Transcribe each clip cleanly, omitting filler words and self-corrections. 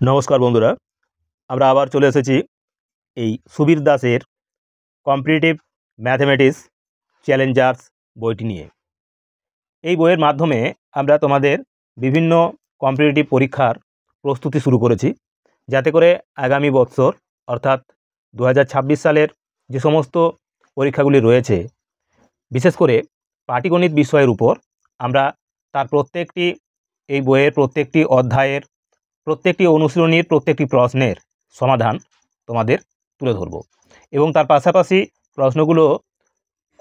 নমস্কার বন্ধুরা, আমরা আবার চলে এসেছি এই সুবীর দাসের কম্পিটিটিভ ম্যাথমেটিক্স চ্যালেঞ্জার্স বইটি নিয়ে। এই বইয়ের মাধ্যমে আমরা তোমাদের বিভিন্ন কম্পিটিটিভ পরীক্ষার প্রস্তুতি শুরু করেছি, যাতে করে আগামী বছর অর্থাৎ 2026 সালের যে সমস্ত পরীক্ষাগুলি রয়েছে, বিশেষ করে পাটিগণিত বিষয়ের উপর আমরা তার প্রত্যেকটি এই বইয়ের প্রত্যেকটি অধ্যায়ের প্রত্যেকটি অনুশীলনীর প্রত্যেকটি প্রশ্নের সমাধান তোমাদের তুলে ধরব এবং তার পাশাপাশি প্রশ্নগুলো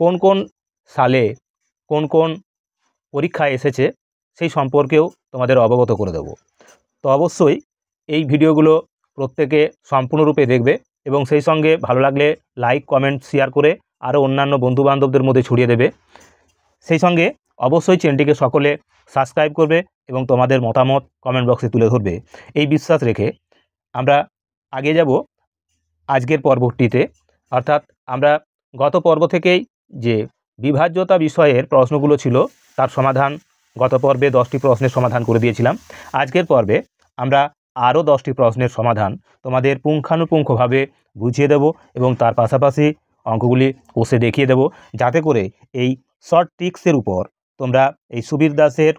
কোন কোন সালে কোন কোন পরীক্ষায় এসেছে সেই সম্পর্কেও তোমাদের অবগত করে দেব। তো অবশ্যই এই ভিডিওগুলো প্রত্যেকে সম্পূর্ণরূপে দেখবে এবং সেই সঙ্গে ভালো লাগলে লাইক, কমেন্ট, শেয়ার করে আরও অন্যান্য বন্ধুবান্ধবদের মধ্যে ছড়িয়ে দেবে। সেই সঙ্গে অবশ্যই চ্যানেলটিকে সকলে সাবস্ক্রাইব করবে এবং তোমাদের মতামত কমেন্ট বক্সে তুলে ধরবে, এই বিশ্বাস রেখে আমরা আগে যাব আজকের পর্বটিতে। অর্থাৎ আমরা গত পর্ব থেকেই যে বিভাজ্যতা বিষয়ের প্রশ্নগুলো ছিল তার সমাধান গত পর্বে 10টি প্রশ্নের সমাধান করে দিয়েছিলাম। আজকের পর্বে আমরা আরও 10টি প্রশ্নের সমাধান তোমাদের পুঙ্খানুপুঙ্খভাবে বুঝিয়ে দেব এবং তার পাশাপাশি অঙ্কগুলি কষে দেখিয়ে দেব, যাতে করে এই শর্ট ট্রিক্সের উপর তোমরা এই সুবীর দাসের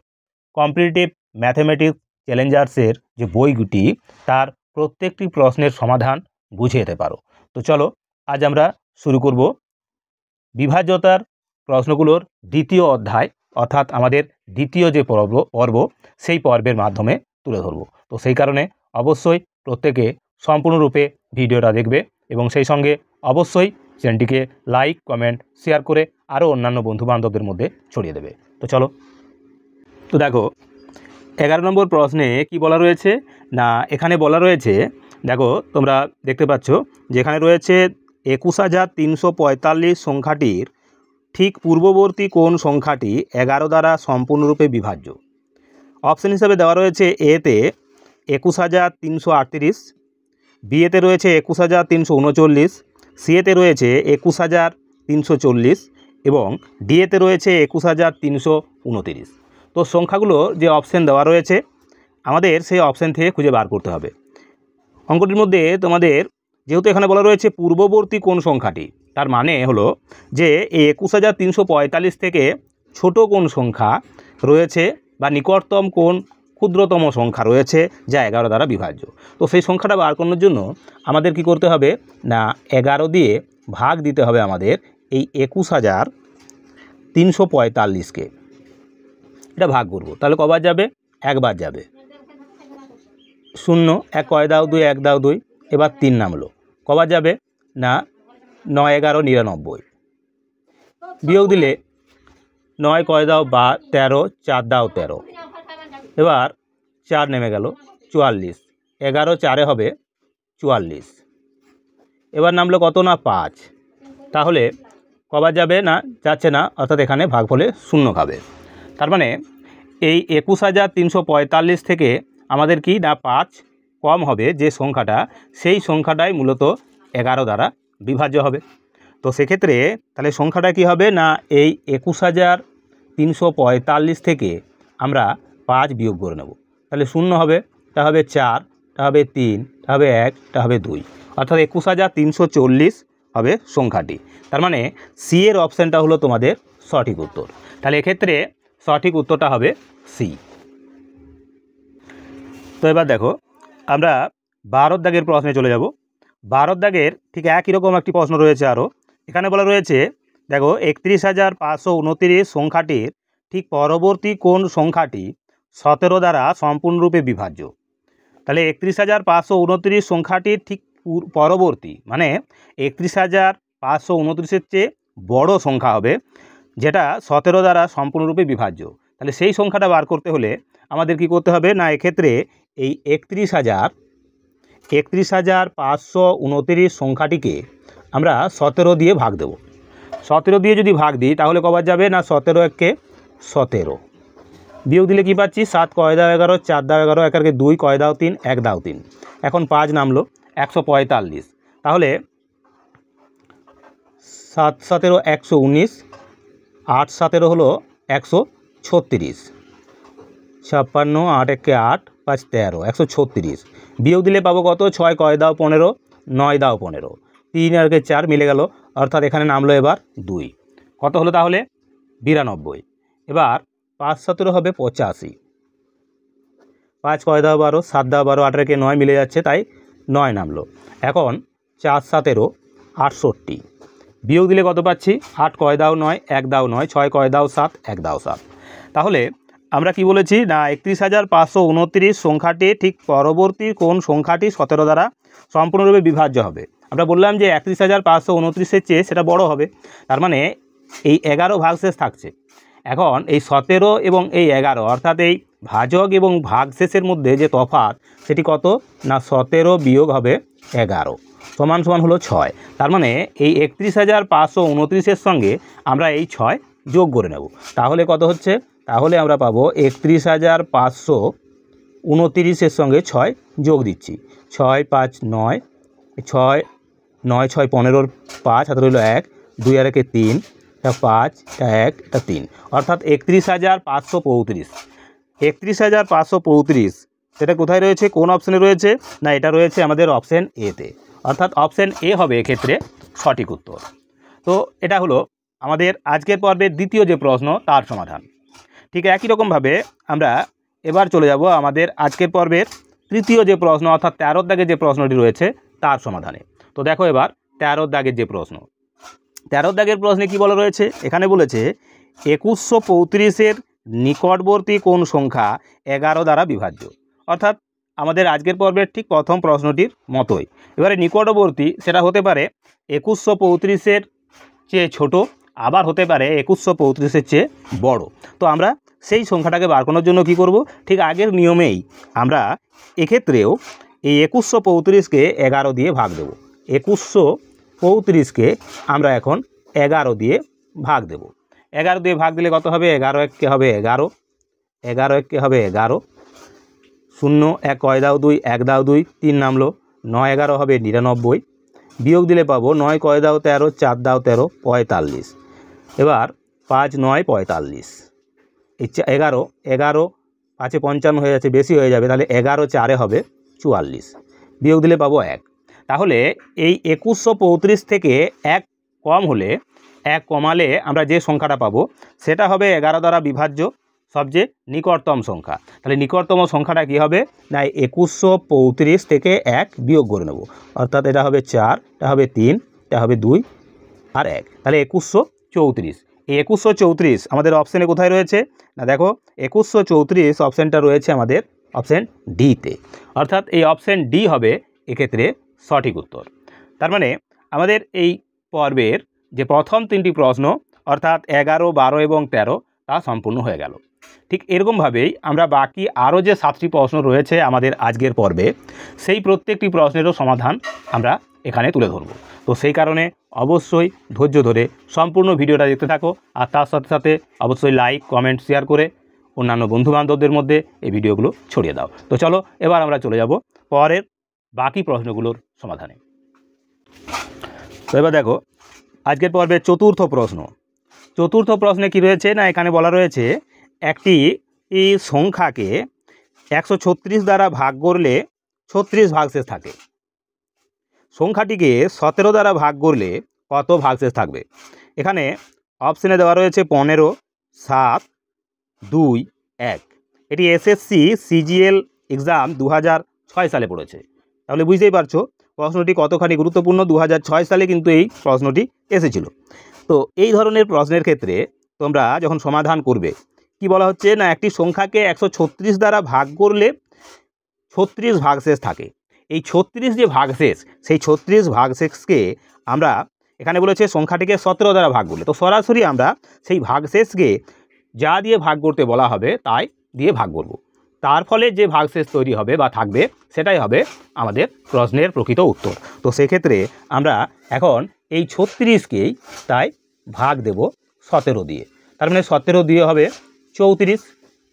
কম্পিটিটিভ ম্যাথমেটিক্স চ্যালেঞ্জার্সের যে বইগুটি তার প্রত্যেকটি প্রশ্নের সমাধান বুঝে যেতে পারো। তো চলো আজ আমরা শুরু করব বিভাজ্যতার প্রশ্নগুলোর দ্বিতীয় অধ্যায়, অর্থাৎ আমাদের দ্বিতীয় যে পর্ব সেই পর্বের মাধ্যমে তুলে ধরব। তো সেই কারণে অবশ্যই প্রত্যেকে সম্পূর্ণরূপে ভিডিওটা দেখবে এবং সেই সঙ্গে অবশ্যই চ্যানেলটিকে লাইক, কমেন্ট, শেয়ার করে আরও অন্যান্য বন্ধুবান্ধবদের মধ্যে ছড়িয়ে দেবে। তো চলো, তো দেখো 11 নম্বর প্রশ্নে কি বলা রয়েছে না, এখানে বলা রয়েছে, দেখো তোমরা দেখতে পাচ্ছ যেখানে রয়েছে 21,345 সংখ্যাটির ঠিক পূর্ববর্তী কোন সংখ্যাটি 11 দ্বারা সম্পূর্ণরূপে বিভাজ্য। অপশন হিসাবে দেওয়া রয়েছে এতে 21,338, বিয়েতে রয়েছে 21,339, সিএতে রয়েছে 21,340 এবং ডিএতে রয়েছে 21,329। তো সংখ্যাগুলো যে অপশান দেওয়া রয়েছে আমাদের সেই অপশান থেকে খুঁজে বার করতে হবে। অঙ্কটির মধ্যে তোমাদের যেহেতু এখানে বলা রয়েছে পূর্ববর্তী কোন সংখ্যাটি, তার মানে হলো যে এই 21,345 থেকে ছোট কোন সংখ্যা রয়েছে বা নিকটতম কোন ক্ষুদ্রতম সংখ্যা রয়েছে যা 11 দ্বারা বিভাজ্য। তো সেই সংখ্যাটা বার করার জন্য আমাদের কি করতে হবে না, 11 দিয়ে ভাগ দিতে হবে আমাদের এই 21,345কে। এটা ভাগ করব, তাহলে কবার যাবে? একবার যাবে। 0, 1 কয় দাও 2, 1 দাও 2, এবার 3 নামলো। কবার যাবে না 9, 11, 99। বিয়োগ দিলে 9 কয় দাও 13, 4 দাও 13, এবার 4 নেমে গেল 44, 11 4 হবে 44। এবার নামলো কত না 5, তাহলে কবার যাবে না যাচ্ছে না, অর্থাৎ এখানে ভাগফলে 0 খাবে। তার মানে এই 21,345 থেকে আমাদের কি না 5 কম হবে যে সংখ্যাটা, সেই সংখ্যাটাই মূলত 11 দ্বারা বিভাজ্য হবে। তো সেক্ষেত্রে তাহলে সংখ্যাটা কি হবে না, এই 21,345 থেকে আমরা 5 বিয়োগ করে নেব, তাহলে 0 হবে, তা হবে 4, তা হবে 3, তা হবে 1, তা হবে 2, অর্থাৎ 21,340 হবে সংখ্যাটি। তার মানে সি এর অপশানটা হলো তোমাদের সঠিক উত্তর। তাহলে এক্ষেত্রে সঠিক উত্তরটা হবে সি। তো এবার দেখো আমরা 12 দাগের প্রশ্নে চলে যাব। 12 দাগের ঠিক একই রকম একটি প্রশ্ন রয়েছে আরও। এখানে বলা রয়েছে, দেখো 31,529 সংখ্যাটির ঠিক পরবর্তী কোন সংখ্যাটি 17 দ্বারা সম্পূর্ণরূপে বিভাজ্য। তাহলে 31,529 সংখ্যাটির ঠিক পরবর্তী মানে 31,529-এর চেয়ে বড় সংখ্যা হবে যেটা 17 দ্বারা সম্পূর্ণরূপে বিভাজ্য। তাহলে সেই সংখ্যাটা বার করতে হলে আমাদের কি করতে হবে না, এক্ষেত্রে এই 31,529 সংখ্যাটিকে আমরা 17 দিয়ে ভাগ দেব। 17 দিয়ে যদি ভাগ দিই তাহলে কবার যাবে না, 17 1 17, বিয়োগ দিলে কি পাচ্ছি 7 কয় দাও 11, 4 দাও 11, 1 2 কয় দাও 3, 1 দাও 3, এখন 5 নামলো 145। তাহলে 7 17 119, 8 17 হলো 136, 56, 8 1 8, 5 13, 136। বিয়োগ দিলে পাবো কত, 6 কয় দাও 15, 9 দাও 15, 3 আর 4 মিলে গেল, অর্থাৎ এখানে নামলো এবার 2। কত হলো তাহলে 92। এবার 5 17 হবে 85, 5 কয় দাও 12, 7 দাও 12, 8 কে 9 মিলে যাচ্ছে, তাই 9 নামলো। এখন 4 17 68, বিয়োগ দিলে কত পাচ্ছি, 8 কয় দাও 9, 1 দাও 9, 6 কয় দাও 7, 1 দাও 7। তাহলে আমরা কি বলেছি না 31,529 সংখ্যাটি ঠিক পরবর্তী কোন সংখ্যাটি 17 দ্বারা সম্পূর্ণরূপে বিভাজ্য হবে। আমরা বললাম যে 31,529-এর চেয়ে সেটা বড় হবে, তার মানে এই 11 ভাগশেষ থাকছে। এখন এই 17 এবং এই 11 অর্থাৎ এই ভাজক এবং ভাগশেষের মধ্যে যে তফাৎ সেটি কত না 17 বিয়োগ হবে 11 সমান সমান হলো 6। তার মানে এই 31,529-এর সঙ্গে আমরা এই 6 যোগ করে নেব, তাহলে কত হচ্ছে, তাহলে আমরা পাবো 31,529-এর সঙ্গে 6 যোগ দিচ্ছি, 6 5 9, 6 9 6 15, 5 হাতে রইল 1, 2 আর 1 3, এটা 5, এটা 1, এটা 3, অর্থাৎ 31,535। 31,535 সেটা কোথায় রয়েছে, কোন অপশানে রয়েছে না এটা রয়েছে আমাদের অপশান এতে, অর্থাৎ অপশান এ হবে এক্ষেত্রে সঠিক উত্তর। তো এটা হলো আমাদের আজকের পর্বের দ্বিতীয় যে প্রশ্ন তার সমাধান। ঠিক একই রকমভাবে আমরা এবার চলে যাব আমাদের আজকের পর্বের তৃতীয় যে প্রশ্ন অর্থাৎ 13 দাগের যে প্রশ্নটি রয়েছে তার সমাধানে। তো দেখো এবার 13 দাগের যে প্রশ্ন, 13 দাগের প্রশ্নে কি বলা রয়েছে, এখানে বলেছে 2135-এর নিকটবর্তী কোন সংখ্যা 11 দ্বারা বিভাজ্য। অর্থাৎ আমাদের আজকের পর্বের ঠিক প্রথম প্রশ্নটির মতোই, এবারে নিকটবর্তী সেটা হতে পারে 2135-এর চেয়ে ছোট, আবার হতে পারে 2135-এর চেয়ে বড়। তো আমরা সেই সংখ্যাটাকে বার করার জন্য কি করব, ঠিক আগের নিয়মেই আমরা এক্ষেত্রেও এই 2135-কে 11 দিয়ে ভাগ দেব। 2135-কে আমরা এখন 11 দিয়ে ভাগ দেব। 11 দিয়ে ভাগ দিলে কত হবে, 11 1 হবে 11, 11 1 হবে 11, 0 1 কয় দাও 2, 1 দাও 2, 3 নামলো, 9 11 হবে 99, বিয়োগ দিলে পাবো 9 কয় দাও 13, 4 দাও 13, 45। এবার 5 9 45, এই 11 11 5 55 হয়ে যাচ্ছে, বেশি হয়ে যাবে, তাহলে 11 4 হবে 44, বিয়োগ দিলে পাবো 1। তাহলে এই 2135 থেকে 1 কম হলে, 1 কমালে আমরা যে সংখ্যাটা পাবো সেটা হবে 11 দ্বারা বিভাজ্য সবচেয়ে নিকটতম সংখ্যা। তাহলে নিকটতম সংখ্যাটা কি হবে না 2135 থেকে 1 বিয়োগ করে নেব, অর্থাৎ এটা হবে 4, এটা হবে 3, এটা হবে 2 আর 1, তাহলে 2134। এই 2134 আমাদের অপশানে কোথায় রয়েছে না দেখো 2134 অপশানটা রয়েছে আমাদের অপশান ডিতে, অর্থাৎ এই অপশান ডি হবে এক্ষেত্রে সঠিক উত্তর। তার মানে আমাদের এই পর্বের যে প্রথম 3টি প্রশ্ন অর্থাৎ 11 12 এবং 13 তা সম্পূর্ণ হয়ে গেল। ঠিক এরকমভাবেই আমরা বাকি আরও যে 7টি প্রশ্ন রয়েছে আমাদের আজকের পর্বে সেই প্রত্যেকটি প্রশ্নেরও সমাধান আমরা এখানে তুলে ধরব। তো সেই কারণে অবশ্যই ধৈর্য ধরে সম্পূর্ণ ভিডিওটা দেখতে থাকো, আর তার সাথে সাথে অবশ্যই লাইক কমেন্ট শেয়ার করে অন্যান্য বন্ধুবান্ধবদের মধ্যে এই ভিডিওগুলো ছড়িয়ে দাও। তো চলো এবার আমরা চলে যাব পরের বাকি প্রশ্নগুলোর সমাধানে। তো এবার দেখো আজকের পর্বের চতুর্থ প্রশ্ন। চতুর্থ প্রশ্নে কি রয়েছে না এখানে বলা রয়েছে একটি এই সংখ্যাকে 136 দ্বারা ভাগ করলে 36 ভাগশেষ থাকে। সংখ্যাটিকে 17 দ্বারা ভাগ করলে কত ভাগশেষ থাকবে। এখানে অপশানে দেওয়া রয়েছে 15 7 2 1। এটি এসএসসি সিজিএল এক্সাম 2006 সালে পড়েছে। তাহলে বুঝতেই পারছো প্রশ্নটি কতখানি গুরুত্বপূর্ণ। 2006 সালে কিন্তু এই প্রশ্নটি এসেছিল। তো এই ধরনের প্রশ্নের ক্ষেত্রে তোমরা যখন সমাধান করবে কি বলা হচ্ছে না একটি সংখ্যাকে 136 দ্বারা ভাগ করলে 36 ভাগশেষ থাকে। এই 36 যে ভাগশেষ সেই 36 ভাগশেষকে আমরা এখানে বলেছে সংখ্যাটিকে 17 দ্বারা ভাগ করলে, তো সরাসরি আমরা সেই ভাগশেষকে যা দিয়ে ভাগ করতে বলা হবে তাই দিয়ে ভাগ করব। তার ফলে যে ভাগশেষ তৈরি হবে বা থাকবে সেটাই হবে আমাদের প্রশ্নের প্রকৃত উত্তর। তো সেক্ষেত্রে আমরা এখন এই 36কেই তাই ভাগ দেব 17 দিয়ে। তার মানে 17 দিয়ে হবে 34,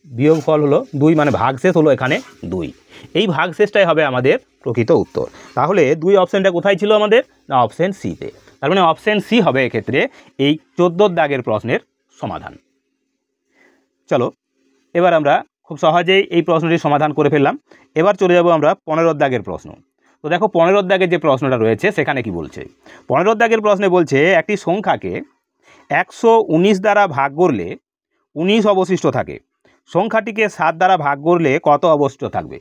বিয়োগফল হলো 2, মানে ভাগশেষ হলো এখানে 2। এই ভাগশেষটাই হবে আমাদের প্রকৃত উত্তর। তাহলে 2 অপশানটা কোথায় ছিল আমাদের না অপশান সিতে। তার মানে অপশান সি হবে এক্ষেত্রে এই 14 দাগের প্রশ্নের সমাধান। চলো এবার আমরা খুব সহজেই এই প্রশ্নটির সমাধান করে ফেললাম। এবার চলে যাব আমরা 15 দাগের প্রশ্ন। তো দেখো 15 দাগের যে প্রশ্নটা রয়েছে সেখানে কি বলছে। 15 দাগের প্রশ্নে বলছে একটি সংখ্যাকে 119 দ্বারা ভাগ করলে 19 অবশিষ্ট থাকে, সংখ্যাটিকে 7 দ্বারা ভাগ করলে কত অবশিষ্ট থাকবে?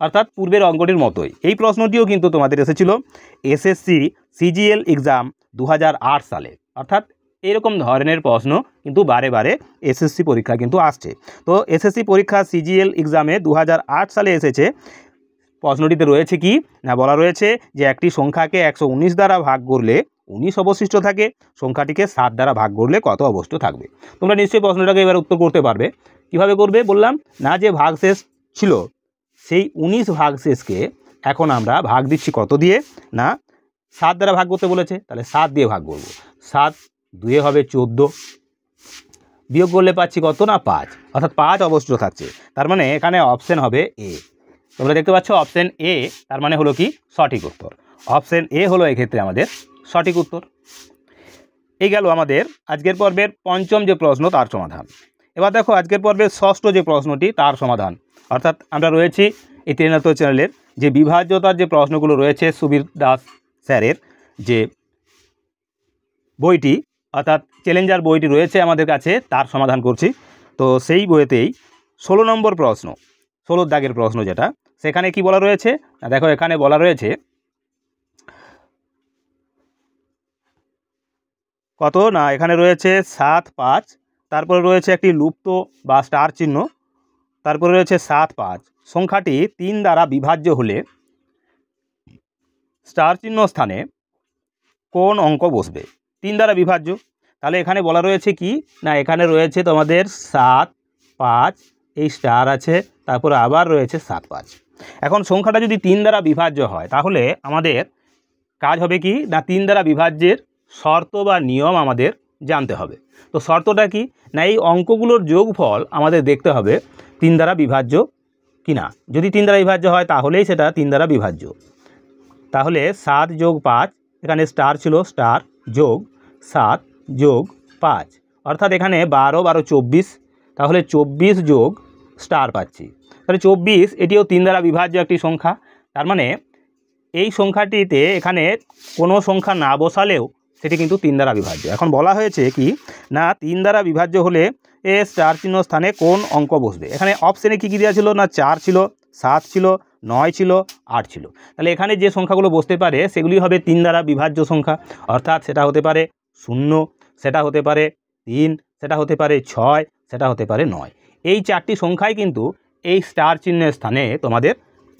অর্থাৎ পূর্বের অঙ্কটির মতোই এই প্রশ্নটিও কিন্তু তোমাদের এসেছিল এসএসসি সিজিএল এক্সাম 2008 সালে। অর্থাৎ এরকম ধরনের প্রশ্ন কিন্তু বারে বারে এসএসসি পরীক্ষা কিন্তু আসছে। তো এসএসসি পরীক্ষা সিজিএল এক্সামে 2008 সালে এসেছে। প্রশ্নটিতে রয়েছে কি না, বলা রয়েছে যে একটি সংখ্যাকে 119 দ্বারা ভাগ করলে 19 অবশিষ্ট থাকে, সংখ্যাটিকে 7 দ্বারা ভাগ করলে কত অবশিষ্ট থাকবে? তোমরা নিশ্চয়ই প্রশ্নটাকে এবার উত্তর করতে পারবে। কিভাবে করবে বললাম না, যে ভাগশেষ ছিল সেই 19 ভাগশেষকে এখন আমরা ভাগ দিচ্ছি কত দিয়ে না 7 দ্বারা ভাগ করতে বলেছে, তাহলে 7 দিয়ে ভাগ করব। 7 2 হবে 14, বিয়োগ করলে পাচ্ছি কত না 5, অর্থাৎ 5 অবশিষ্ট থাকছে। তার মানে এখানে অপশন হবে এ। তোমরা দেখতে পাচ্ছ অপশন এ, তার মানে হলো কি সঠিক উত্তর। অপশন এ হলো এক্ষেত্রে আমাদের সঠিক উত্তর। এই গেল আমাদের আজকের পর্বের পঞ্চম যে প্রশ্ন তার সমাধান। এবার দেখো আজকের পর্বের ষষ্ঠ যে প্রশ্নটি তার সমাধান। অর্থাৎ আমরা রয়েছি এই ট্রেনার চ্যানেলের যে বিভাজ্যতার যে প্রশ্নগুলো রয়েছে সুবীর দাস স্যারের যে বইটি, অর্থাৎ চ্যালেঞ্জার বইটি রয়েছে আমাদের কাছে, তার সমাধান করছি। তো সেই বইতেই 16 নম্বর প্রশ্ন, 16 দাগের প্রশ্ন যেটা, সেখানে কি বলা রয়েছে দেখো, এখানে বলা রয়েছে কত না, এখানে রয়েছে 7 5, তারপরে রয়েছে একটি লুপ্ত বা স্টার চিহ্ন, তারপরে রয়েছে 7 5। সংখ্যাটি 3 দ্বারা বিভাজ্য হলে স্টার চিহ্ন স্থানে কোন অঙ্ক বসবে? 3 দ্বারা বিভাজ্য, তাহলে এখানে বলা রয়েছে কি না, এখানে রয়েছে তোমাদের 7 5, এই স্টার আছে, তারপরে আবার রয়েছে 7 5। এখন সংখ্যাটা যদি 3 দ্বারা বিভাজ্য হয় তাহলে আমাদের কাজ হবে কি না, 3 দ্বারা বিভাজ্যের শর্ত বা নিয়ম আমাদের জানতে হবে। তো শর্তটা কি না, এই অঙ্কগুলোর যোগফল আমাদের দেখতে হবে 3 দ্বারা বিভাজ্য কিনা। যদি 3 দ্বারা বিভাজ্য হয় তাহলেই সেটা 3 দ্বারা বিভাজ্য। তাহলে 7 যোগ 5, এখানে স্টার ছিল, স্টার যোগ 7 যোগ 5, অর্থাৎ এখানে 12 12 24, তাহলে 24 যোগ স্টার পাচ্ছি। তাহলে 24 এটিও 3 দ্বারা বিভাজ্য একটি সংখ্যা। তার মানে এই সংখ্যাটিতে এখানে কোনো সংখ্যা না বসালেও সেটি কিন্তু 3 দ্বারা বিভাজ্য। এখন বলা হয়েছে কি না, 3 দ্বারা বিভাজ্য হলে এ স্টার চিহ্ন স্থানে কোন অঙ্ক বসবে? এখানে অপশানে কী কী দেওয়া ছিল না, 4 ছিল, 7 ছিল, 9 ছিল, 8 ছিল। তাহলে এখানে যে সংখ্যাগুলো বসতে পারে সেগুলি হবে 3 দ্বারা বিভাজ্য সংখ্যা। অর্থাৎ সেটা হতে পারে 0, সেটা হতে পারে 3, সেটা হতে পারে 6, সেটা হতে পারে 9। এই 4টি সংখ্যাই কিন্তু এই স্টার চিহ্নের স্থানে তোমাদের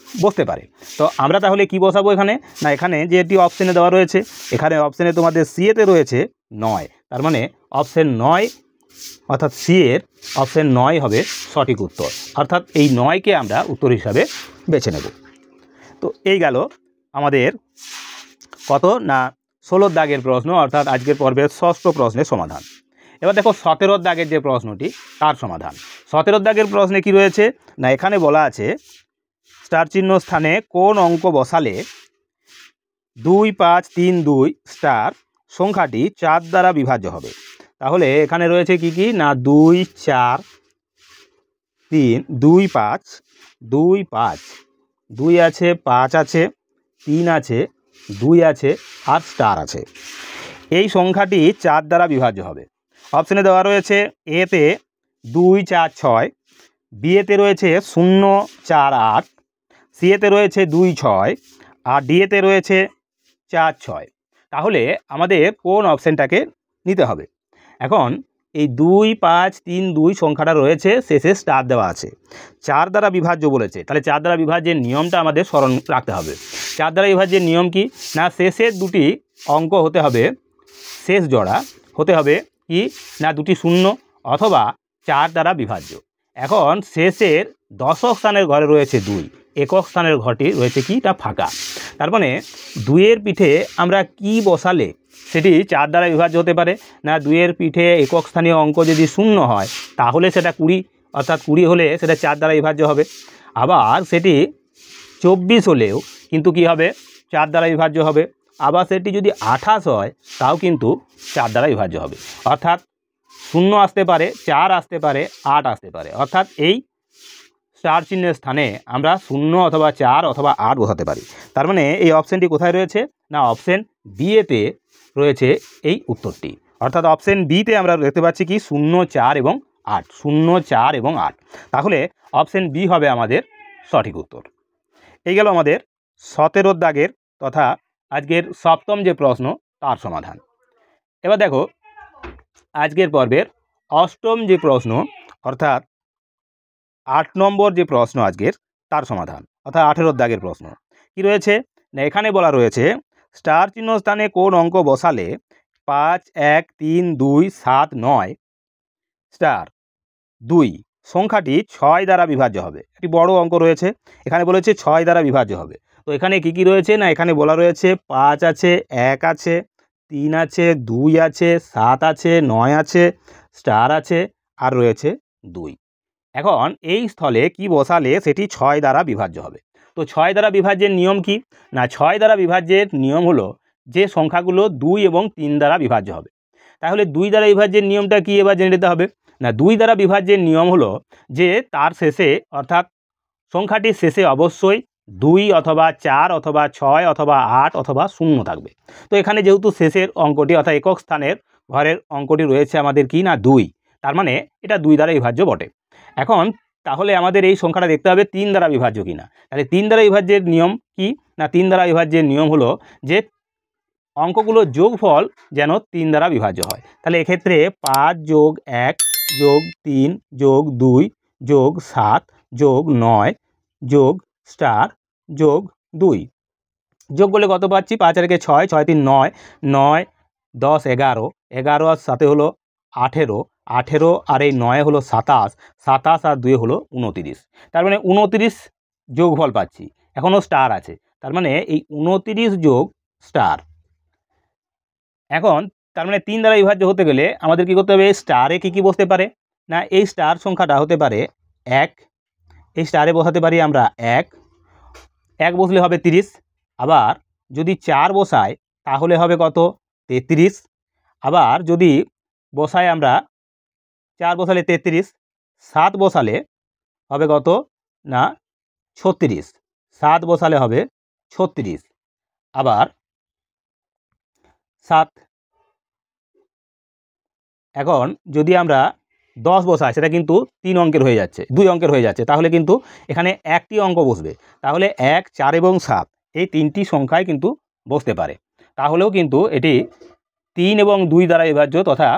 বসতে পারে। তো আমরা তাহলে কি বসাবো এখানে না, এখানে যেটি অপশানে দেওয়া রয়েছে, এখানে অপশানে তোমাদের সিএতে রয়েছে 9, তার মানে অপশান 9, অর্থাৎ সি এর অপশান 9 হবে সঠিক উত্তর। অর্থাৎ এই 9কে আমরা উত্তর হিসাবে বেছে নেব। তো এই গেল আমাদের কত না 16 দাগের প্রশ্ন, অর্থাৎ আজকের পর্বের ষষ্ঠ প্রশ্নের সমাধান। এবার দেখো 17 দাগের যে প্রশ্নটি তার সমাধান। 17 দাগের প্রশ্নে কি রয়েছে না, এখানে বলা আছে স্টার চিহ্ন স্থানে কোন অঙ্ক বসালে 2 5 3 2 স্টার সংখ্যাটি 4 দ্বারা বিভাজ্য হবে? তাহলে এখানে রয়েছে কি কি না, 2 4 3 2 5 2 5, 2 আছে, 5 আছে, 3 আছে, 2 আছে, আর স্টার আছে। এই সংখ্যাটি 4 দ্বারা বিভাজ্য হবে। অপশানে দেওয়া রয়েছে এতে 2 4 6, বিএতে রয়েছে 0 4 8, সিএতে রয়েছে 2 6, আর ডিএতে রয়েছে 4 6। তাহলে আমাদের কোন অপশানটাকে নিতে হবে? এখন এই 2 5 3 2 সংখ্যাটা রয়েছে, শেষে স্টার দেওয়া আছে, 4 দ্বারা বিভাজ্য বলেছে, তাহলে 4 দ্বারা বিভাজ্যের নিয়মটা আমাদের স্মরণ রাখতে হবে। 4 দ্বারা বিভাজ্যের নিয়ম কি না, শেষের দুটি অঙ্ক হতে হবে, শেষ জোড়া হতে হবে কি না, দুটি 0 অথবা 4 দ্বারা বিভাজ্য। এখন শেষের দশক স্থানের ঘরে রয়েছে 2, একক স্থানের ঘরটি রয়েছে কি তা ফাঁকা। তার মানে 2-এর পিঠে আমরা কি বসালে সেটি 4 দ্বারা বিভাজ্য হতে পারে না, 2-এর পিঠে একক স্থানীয় অঙ্ক যদি 0 হয় তাহলে সেটা 20, অর্থাৎ 20 হলে সেটা 4 দ্বারা বিভাজ্য হবে। আবার সেটি 24 হলেও কিন্তু কি হবে, 4 দ্বারা বিভাজ্য হবে। আবার সেটি যদি 28 হয় তাও কিন্তু 4 দ্বারা বিভাজ্য হবে। অর্থাৎ 0 আসতে পারে, 4 আসতে পারে, 8 আসতে পারে। অর্থাৎ এই স্টার চিহ্নের স্থানে আমরা 0 অথবা 4 অথবা 8 বসাতে পারি। তার মানে এই অপশানটি কোথায় রয়েছে? না, অপশান বি এতে রয়েছে এই উত্তরটি। অর্থাৎ অপশান বিতে আমরা দেখতে পাচ্ছি কি 0, 4 এবং 8, 0, 4 এবং 8। তাহলে অপশান বি হবে আমাদের সঠিক উত্তর। এই গেল আমাদের 17 দাগের তথা আজকের সপ্তম যে প্রশ্ন তার সমাধান। এবার দেখো আজকের পর্বের অষ্টম যে প্রশ্ন অর্থাৎ 8 নম্বর যে প্রশ্ন আজকের তার সমাধান, অর্থাৎ 18 দাগের প্রশ্ন কি রয়েছে না, এখানে বলা রয়েছে স্টার চিহ্ন স্থানে কোন অঙ্ক বসালে 5, 1, 3, 2, 7, 9 স্টার 2 সংখ্যাটি 6 দ্বারা বিভাজ্য হবে। একটি বড় অঙ্ক রয়েছে, এখানে বলেছে 6 দ্বারা বিভাজ্য হবে। তো এখানে কি কি রয়েছে না, এখানে বলা রয়েছে 5 আছে, 1 আছে, 3 আছে, 2 আছে, 7 আছে, 9 আছে, স্টার আছে, আর রয়েছে 2। এখন এই স্থলে কি বসালে সেটি 6 দ্বারা বিভাজ্য হবে। তো 6 দ্বারা বিভাজ্যের নিয়ম কি না, 6 দ্বারা বিভাজ্যের নিয়ম হলো যে সংখ্যাগুলো 2 এবং 3 দ্বারা বিভাজ্য হবে। তাহলে 2 দ্বারা বিভাজ্যের নিয়মটা কি এবার জেনে নিতে হবে না, 2 দ্বারা বিভাজ্যের নিয়ম হলো যে তার শেষে অর্থাৎ সংখ্যাটির শেষে অবশ্যই 2 অথবা 4 অথবা 6 অথবা 8 অথবা 0 থাকবে। তো এখানে যেহেতু শেষের অঙ্কটি অর্থাৎ একক স্থানের ঘরের অঙ্কটি রয়েছে আমাদের কি না 2, তার মানে এটা 2 দ্বারা বিভাজ্য বটে। এখন তাহলে আমাদের এই সংখ্যাটা দেখতে হবে 3 দ্বারা বিভাজ্য কিনা। তাহলে 3 দ্বারা বিভাজ্যের নিয়ম কি না, 3 দ্বারা বিভাজ্যের নিয়ম হলো যে অঙ্কগুলোর যোগফল যেন 3 দ্বারা বিভাজ্য হয়। তাহলে এক্ষেত্রে 5 যোগ 1 যোগ 3 যোগ 2 যোগ 7 যোগ 9 যোগ স্টার যোগ 2 যোগ করলে কত পাচ্ছি, 5 আর 6, 6 3 9, 9 10 11, 11 আর 7 হলো 18, 18 আর এই 9 হলো 27, 27 আর 2 হলো 29। তার মানে 29 যোগফল পাচ্ছি, এখনও স্টার আছে, তার মানে এই 29 যোগ স্টার। এখন তার মানে 3 দ্বারা বিভাজ্য হতে গেলে আমাদের কি করতে হবে, স্টারে কি কি বসতে পারে না, এই স্টার সংখ্যাটা হতে পারে 1, এই স্টারে বসাতে পারি আমরা 1, 1 বসলে হবে 30। আবার যদি 4 বসাই তাহলে হবে কত, 33। আবার যদি বসাই আমরা 4 বসালে 33, 7 বসালে হবে কত না 36, 7 বসালে হবে 36। আবার 7 এখন যদি আমরা 10 বসাই সেটা কিন্তু 3 অঙ্কের হয়ে যাচ্ছে, 2 অঙ্কের হয়ে যাচ্ছে, তাহলে কিন্তু এখানে একটি অঙ্ক বসবে। তাহলে 1, 4 এবং 7 এই 3টি সংখ্যায় কিন্তু বসতে পারে। তাহলেও কিন্তু এটি 3 এবং 2 দ্বারা বিভাজ্য তথা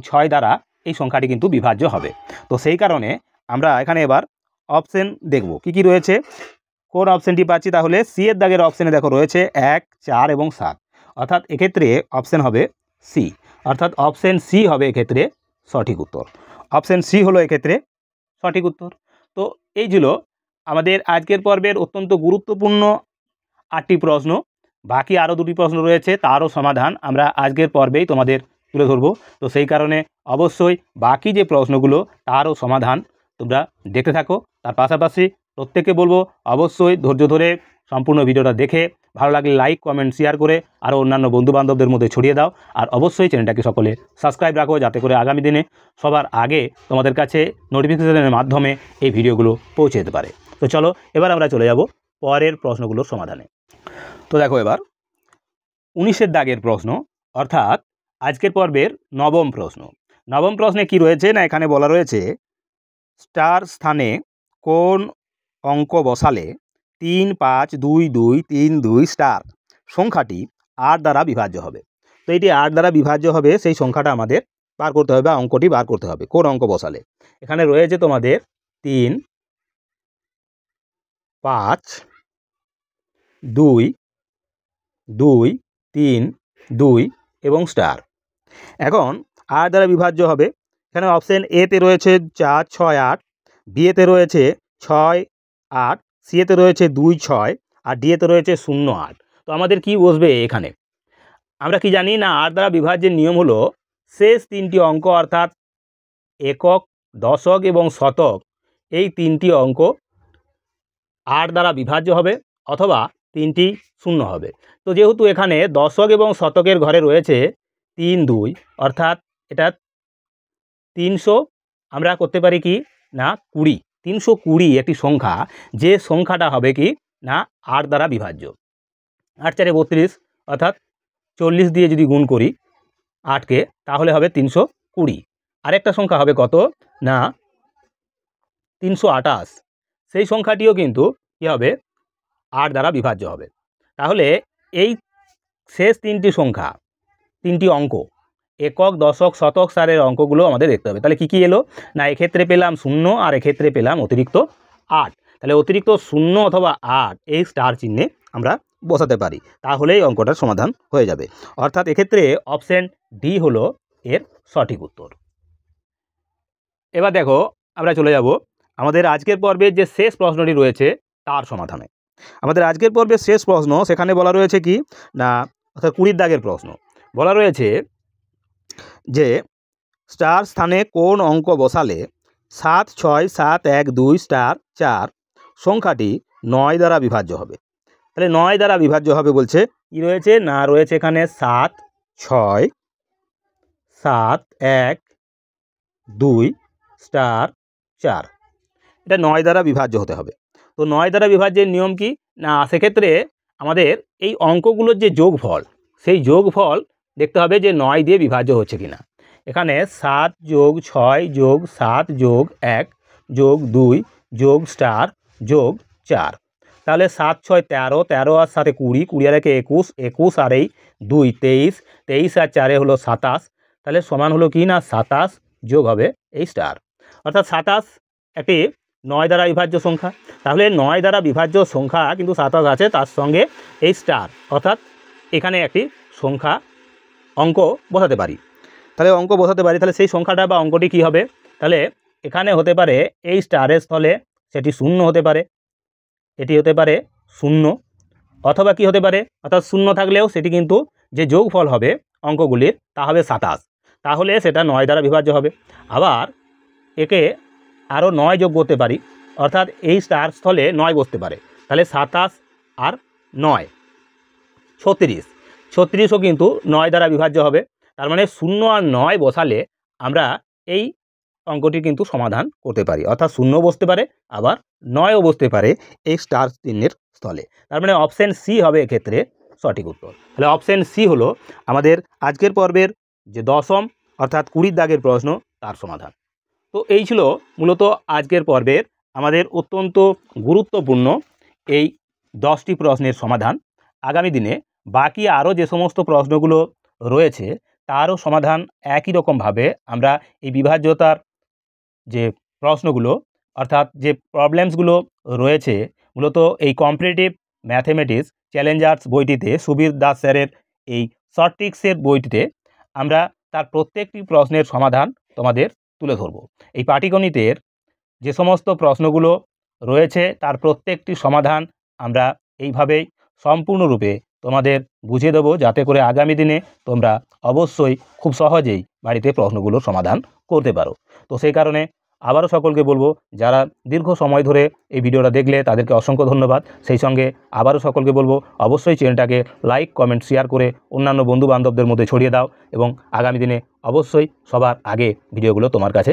6 দ্বারা এই সংখ্যাটি কিন্তু বিভাজ্য হবে। তো সেই কারণে আমরা এখানে এবার অপশন দেখব কি কি রয়েছে, কোন অপশনটি পাচ্ছি। তাহলে সি এর দাগের অপশানে দেখো রয়েছে 1, 4 এবং 7, অর্থাৎ এক্ষেত্রে অপশন হবে সি, অর্থাৎ অপশন সি হবে এক্ষেত্রে সঠিক উত্তর। অপশন সি হলো এক্ষেত্রে সঠিক উত্তর। তো এই ছিল আমাদের আজকের পর্বের অত্যন্ত গুরুত্বপূর্ণ 8টি প্রশ্ন। বাকি আরও 2টি প্রশ্ন রয়েছে, তারও সমাধান আমরা আজকের পর্বেই তোমাদের তুলে ধরবো। তো সেই কারণে অবশ্যই বাকি যে প্রশ্নগুলো তারও সমাধান তোমরা দেখতে থাকো। তার পাশাপাশি প্রত্যেককে বলবো অবশ্যই ধৈর্য ধরে সম্পূর্ণ ভিডিওটা দেখে ভালো লাগলে লাইক, কমেন্ট, শেয়ার করে আরও অন্যান্য বন্ধুবান্ধবদের মধ্যে ছড়িয়ে দাও। আর অবশ্যই চ্যানেলটাকে সকলে সাবস্ক্রাইব রাখো, যাতে করে আগামী দিনে সবার আগে তোমাদের কাছে নোটিফিকেশনের মাধ্যমে এই ভিডিওগুলো পৌঁছে যেতে পারে। তো চলো এবার আমরা চলে যাব পরের প্রশ্নগুলোর সমাধানে। তো দেখো এবার 19 দাগের প্রশ্ন, অর্থাৎ আজকের পর্বের নবম প্রশ্ন। নবম প্রশ্নে কি রয়েছে না, এখানে বলা রয়েছে স্টার স্থানে কোন অঙ্ক বসালে 3, 5, 2, 2, 3, 2 স্টার সংখ্যাটি 8 দ্বারা বিভাজ্য হবে। তো এটি 8 দ্বারা বিভাজ্য হবে সেই সংখ্যাটা আমাদের বার করতে হবে, অঙ্কটি বার করতে হবে কোন অঙ্ক বসালে। এখানে রয়েছে তোমাদের 3, 5, 2, 2, 3, 2 এবং স্টার। এখন 8 দ্বারা বিভাজ্য হবে। এখানে অপশান এতে রয়েছে 4, 6, 8, বিএতে রয়েছে 6, 8, সিএতে রয়েছে 2, 6 আর ডিএতে রয়েছে 0, 8। তো আমাদের কি বসবে এখানে, আমরা কি জানি না 8 দ্বারা বিভাজ্যের নিয়ম হলো শেষ 3টি অঙ্ক অর্থাৎ একক, দশক এবং শতক, এই 3টি অঙ্ক 8 দ্বারা বিভাজ্য হবে অথবা 3টি 0 হবে। তো যেহেতু এখানে দশক এবং শতকের ঘরে রয়েছে 3, 2, অর্থাৎ এটা 300 আমরা করতে পারি কি না 20, 320 একটি সংখ্যা, যে সংখ্যাটা হবে কি না 8 দ্বারা বিভাজ্য। 8 4 32, অর্থাৎ 40 দিয়ে যদি গুণ করি 8কে, তাহলে হবে 320। আরেকটা সংখ্যা হবে কত না 328, সেই সংখ্যাটিও কিন্তু কী হবে 8 দ্বারা বিভাজ্য হবে। তাহলে এই শেষ তিনটি সংখ্যা, তিনটি অঙ্ক, একক, দশক, শতক সারের অঙ্কগুলো আমাদের দেখতে হবে। তাহলে কী এলো না, এক্ষেত্রে পেলাম 0 আর এক্ষেত্রে পেলাম অতিরিক্ত 8। তাহলে অতিরিক্ত 0 অথবা 8 এই স্টার চিহ্নে আমরা বসাতে পারি, তাহলেই অঙ্কটার সমাধান হয়ে যাবে। অর্থাৎ এক্ষেত্রে অপশন ডি হলো এর সঠিক উত্তর। এবার দেখো আমরা চলে যাব আমাদের আজকের পর্বের যে শেষ প্রশ্নটি রয়েছে তার সমাধানে। আমাদের আজকের পর্বের শেষ প্রশ্ন, সেখানে বলা রয়েছে কি না, অর্থাৎ 20 দাগের প্রশ্ন বলা রয়েছে যে স্টার স্থানে কোন অঙ্ক বসালে 7 6 7 1 2 স্টার 4 সংখ্যাটি 9 দ্বারা বিভাজ্য হবে। তাহলে 9 দ্বারা বিভাজ্য হবে বলছে, কি রয়েছে না, রয়েছে এখানে 7 6 7 1 2 স্টার 4, এটা 9 দ্বারা বিভাজ্য হতে হবে। তো 9 দ্বারা বিভাজ্যের নিয়ম কি না, সেক্ষেত্রে আমাদের এই অঙ্কগুলোর যে যোগফল, সেই যোগফল দেখতে হবে যে 9 দিয়ে বিভাজ্য হচ্ছে কিনা। এখানে 7 যোগ 6 যোগ 7 যোগ 1 যোগ 2 যোগ স্টার যোগ 4, তাহলে 7 6 13, 13 আর 7 20, 20 আর 1 21, 21 আর এই 2 23, 23 আর 4 হলো 27, তাহলে সমান হলো কি না 27 যোগ হবে এই স্টার, অর্থাৎ 27 একটি 9 দ্বারা বিভাজ্য সংখ্যা। তাহলে 9 দ্বারা বিভাজ্য সংখ্যা কিন্তু 27 আছে, তার সঙ্গে এই স্টার, অর্থাৎ এখানে একটি সংখ্যা অঙ্ক বসাতে পারি। তাহলে অঙ্ক বসাতে পারি, তাহলে সেই সংখ্যাটা বা অঙ্কটি কি হবে, তাহলে এখানে হতে পারে এই স্টারের স্থলে সেটি 0 হতে পারে, এটি হতে পারে 0, অথবা কি হতে পারে, অর্থাৎ 0 থাকলেও সেটি কিন্তু যে যোগফল হবে অঙ্কগুলির তা হবে 27, তাহলে সেটা 9 দ্বারা বিভাজ্য হবে। আবার একে আরও 9 যোগ করতে পারি, অর্থাৎ এই স্টার স্থলে 9 বসতে পারে, তাহলে 27 আর 9 36, 36ও কিন্তু 9 দ্বারা বিভাজ্য হবে। তার মানে 0 আর 9 বসালে আমরা এই অঙ্কটি কিন্তু সমাধান করতে পারি, অর্থাৎ 0 বসতে পারে আবার 9ও বসতে পারে এই স্টার চিহ্নের স্থলে। তার মানে অপশান সি হবে এক্ষেত্রে সঠিক উত্তর। তাহলে অপশান সি হলো আমাদের আজকের পর্বের যে 10ম অর্থাৎ 20 দাগের প্রশ্ন তার সমাধান। তো এই ছিল মূলত আজকের পর্বের আমাদের অত্যন্ত গুরুত্বপূর্ণ এই 10টি প্রশ্নের সমাধান। আগামী দিনে বাকি আরও যে সমস্ত প্রশ্নগুলো রয়েছে তারও সমাধান একই রকমভাবে আমরা এই বিভাজ্যতার যে প্রশ্নগুলো, অর্থাৎ যে প্রবলেমসগুলো রয়েছে মূলত এই কম্পারেটিভ ম্যাথমেটিক্স চ্যালেঞ্জার্স বইটিতে, সুবীর দাস স্যারের এই শর্ট ট্রিক্সের বইটিতে আমরা তার প্রত্যেকটি প্রশ্নের সমাধান তোমাদের তুলে ধরব। এই পাটিগণিতের যে সমস্ত প্রশ্নগুলো রয়েছে তার প্রত্যেকটি সমাধান আমরা এইভাবেই সম্পূর্ণরূপে তোমাদের বুঝিয়ে দেবো, যাতে করে আগামী দিনে তোমরা অবশ্যই খুব সহজেই বাড়িতে প্রশ্নগুলোর সমাধান করতে পারো। তো সেই কারণে আবারও সকলকে বলবো, যারা দীর্ঘ সময় ধরে এই ভিডিওটা দেখলে তাদেরকে অসংখ্য ধন্যবাদ। সেই সঙ্গে আবারও সকলকে বলবো অবশ্যই চ্যানেলটাকে লাইক, কমেন্ট, শেয়ার করে অন্যান্য বন্ধু বান্ধবদের মধ্যে ছড়িয়ে দাও এবং আগামী দিনে অবশ্যই সবার আগে ভিডিওগুলো তোমার কাছে